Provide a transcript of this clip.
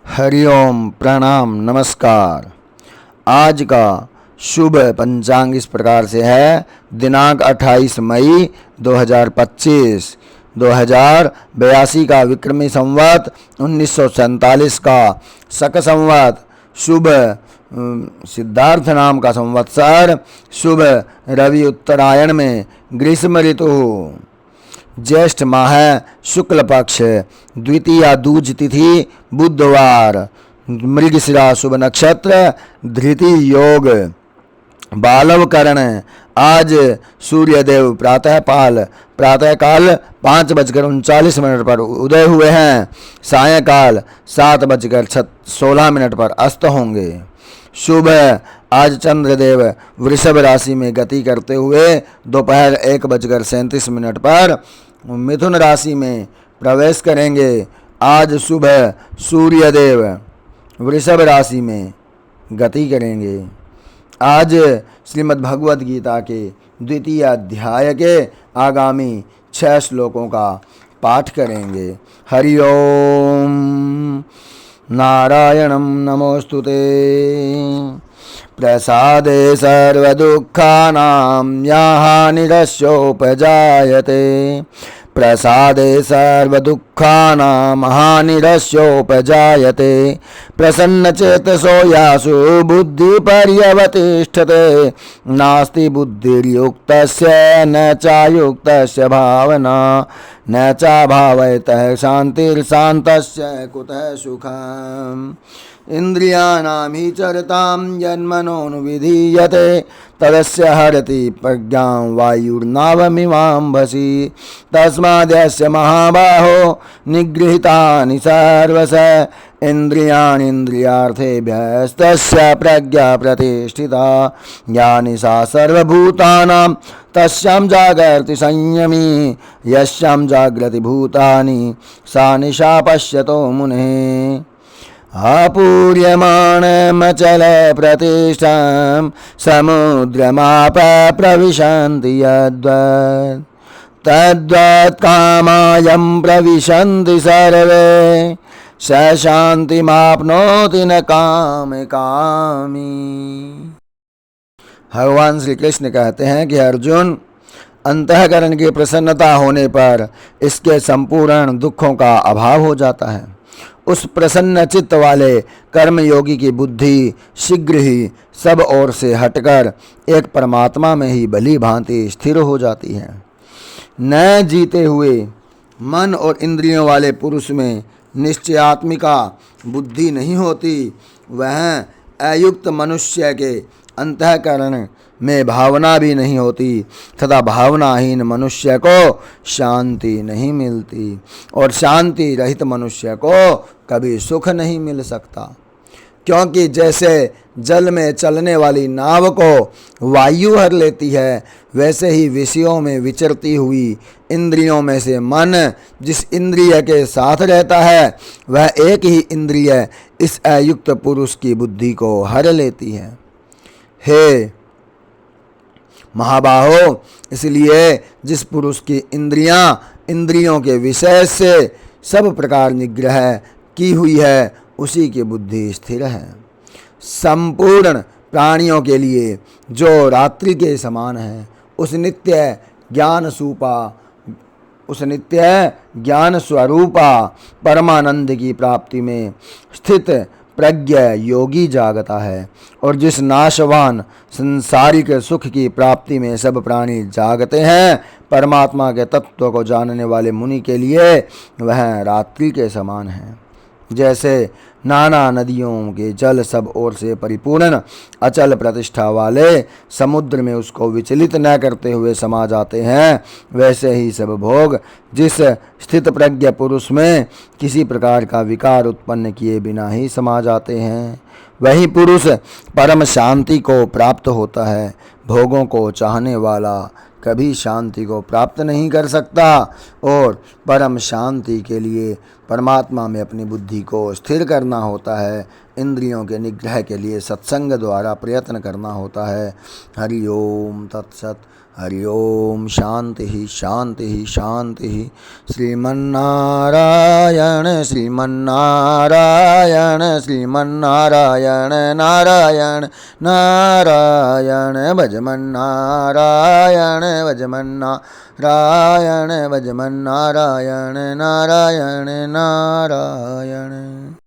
हरिओम प्रणाम नमस्कार। आज का शुभ पंचांग इस प्रकार से है। दिनांक 28 मई 2025, 2082 का विक्रमी संवत, 1947 का शक संवत, शुभ सिद्धार्थ नाम का संवत्सर, शुभ रवि उत्तरायण में ग्रीष्म ऋतु, ज्येष्ठ माह शुक्ल पक्ष, द्वितीया दूज तिथि बुधवार, मृगशिरा शुभ नक्षत्र, धृति योग, बालव करण। आज सूर्यदेव प्रातःकाल 5:39 पर उदय हुए हैं, सायंकाल 7:16 पर अस्त होंगे। शुभ आज चंद्रदेव वृषभ राशि में गति करते हुए दोपहर 1:37 पर मिथुन राशि में प्रवेश करेंगे। आज सुबह सूर्यदेव वृषभ राशि में गति करेंगे। आज श्रीमद् भगवद गीता के द्वितीय अध्याय के आगामी 6 श्लोकों का पाठ करेंगे। हरि ओम नारायणं नमोस्तुते। प्रसादे सर्वदुःखानां हानिरस्योपजायते, प्रसादे सर्वदुःखानां हानिरस्योपजायते, प्रसन्नचेतसो यासु बुद्धिपर्यवतिष्ठते, नास्ति बुद्धिर्युक्तस्य न चायुक्तस्य भावना, न चाभावयतः शान्तिर्शान्तस्य कुतः सुखम्। इंद्रियाणां हि चरतां यन्मनोनुविधीयते, तदस्य हरति प्रज्ञां वायुर्नावमिवाम्भसि, तस्माद्यस्य महाबाहो निगृहीतानि सर्वश इन्द्रियाणीन्द्रियार्थेभ्यस्तस्य प्रज्ञा प्रतिष्ठिता, यानि सा सर्वभूतानां तस्यां जागर्ति संयमी, यस्यां जाग्रति भूतानि सा निशा पश्यतो मुनेः। आपूर्यमाणमचल प्रतिष्ठां समुद्रमाप प्रविशन्ति यद्वत्, तद्वत् कामायं प्रविशन्ति सर्वे, स शान्तिमाप्नोति न कामी। भगवान श्री कृष्ण कहते हैं कि अर्जुन, अंतःकरण की प्रसन्नता होने पर इसके संपूर्ण दुखों का अभाव हो जाता है। उस प्रसन्न चित्त वाले कर्मयोगी की बुद्धि शीघ्र ही सब ओर से हटकर एक परमात्मा में ही भली भांति स्थिर हो जाती है। न जीते हुए मन और इंद्रियों वाले पुरुष में निश्चयात्मिका बुद्धि नहीं होती। वह अयुक्त मनुष्य के अंतःकरण में भावना भी नहीं होती तथा भावनाहीन मनुष्य को शांति नहीं मिलती, और शांति रहित मनुष्य को कभी सुख नहीं मिल सकता। क्योंकि जैसे जल में चलने वाली नाव को वायु हर लेती है, वैसे ही विषयों में विचरती हुई इंद्रियों में से मन जिस इंद्रिय के साथ रहता है, वह एक ही इंद्रिय इस अयुक्त पुरुष की बुद्धि को हर लेती है। हे महाबाहो, इसलिए जिस पुरुष की इंद्रियों के विषय से सब प्रकार निग्रह की हुई है, उसी की बुद्धि स्थिर है। संपूर्ण प्राणियों के लिए जो रात्रि के समान है, उस नित्य ज्ञान स्वरूपा परमानंद की प्राप्ति में स्थित प्रज्ञ योगी जागता है, और जिस नाशवान संसारिक सुख की प्राप्ति में सब प्राणी जागते हैं, परमात्मा के तत्व को जानने वाले मुनि के लिए वह रात्रि के समान है। जैसे नाना नदियों के जल सब ओर से परिपूर्ण अचल प्रतिष्ठा वाले समुद्र में उसको विचलित न करते हुए समा जाते हैं, वैसे ही सब भोग जिस स्थित प्रज्ञ पुरुष में किसी प्रकार का विकार उत्पन्न किए बिना ही समा जाते हैं, वही पुरुष परम शांति को प्राप्त होता है। भोगों को चाहने वाला कभी शांति को प्राप्त नहीं कर सकता, और परम शांति के लिए परमात्मा में अपनी बुद्धि को स्थिर करना होता है। इंद्रियों के निग्रह के लिए सत्संग द्वारा प्रयत्न करना होता है। हरि ओम तत्सत। हरि ओम शांति ही शांति ही शांति ही। श्रीमन्नारायण श्रीमन्नारायण श्रीमन्नारायण नारायण नारायण भजमन्नारायण भजमन्नारायण भजमन्नारायण नारायण नारायण।